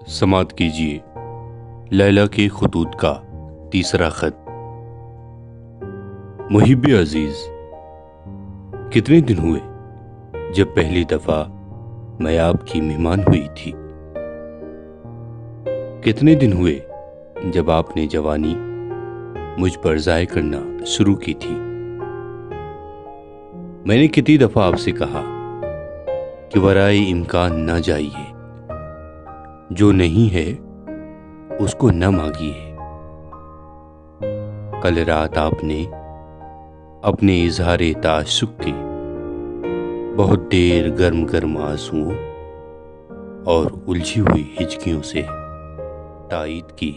समात कीजिए लैला के खुतूत का तीसरा खत। मुहिब अजीज, कितने दिन हुए जब पहली दफा मैं आपकी मेहमान हुई थी। कितने दिन हुए जब आपने जवानी मुझ पर ज़ाय करना शुरू की थी। मैंने कितनी दफा आपसे कहा कि वराए इम्कान न जाइए, जो नहीं है उसको न मांगिए। कल रात आपने अपने इजहारे ताशुक के बहुत देर गर्म गर्म आंसुओं और उलझी हुई हिचकियों से तायीद की।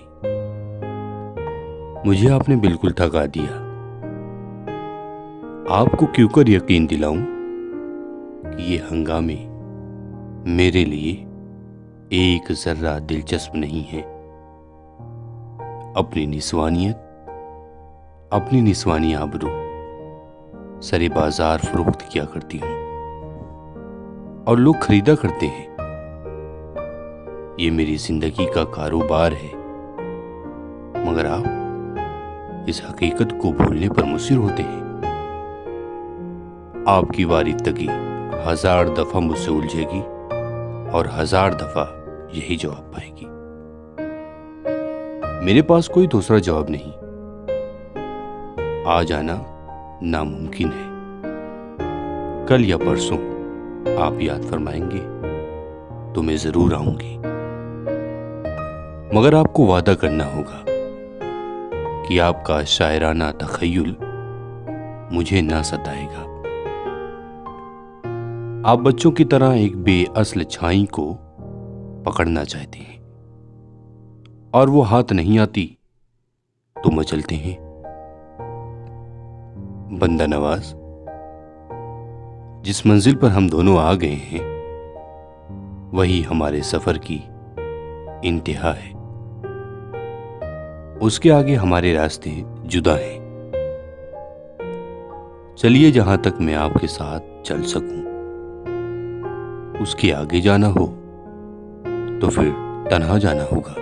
मुझे आपने बिल्कुल थका दिया। आपको क्यों कर यकीन दिलाऊं कि ये हंगामे मेरे लिए एक जर्रा दिलचस्प नहीं है। अपनी निस्वानी आबरू सरे बाजार फरोख्त किया करती हूं और लोग खरीदा करते हैं। ये मेरी जिंदगी का कारोबार है, मगर आप इस हकीकत को भूलने पर मुसिर होते हैं। आपकी वारिदगी 1000 दफा मुझसे उलझेगी और 1000 दफा यही जवाब पाएगी। मेरे पास कोई दूसरा जवाब नहीं। आ जाना नामुमकिन है। कल या परसों आप याद फरमाएंगे तो मैं जरूर आऊंगी, मगर आपको वादा करना होगा कि आपका शायराना तखय्युल मुझे ना सताएगा। आप बच्चों की तरह एक बेअस्ल छाई को पकड़ना चाहते हैं और वो हाथ नहीं आती तो मचलते हैं। बंदा नवाज, जिस मंजिल पर हम दोनों आ गए हैं वही हमारे सफर की इंतहा है। उसके आगे हमारे रास्ते जुदा हैं। चलिए जहां तक मैं आपके साथ चल सकूं। उसके आगे जाना हो तो फिर तन्हा जाना होगा।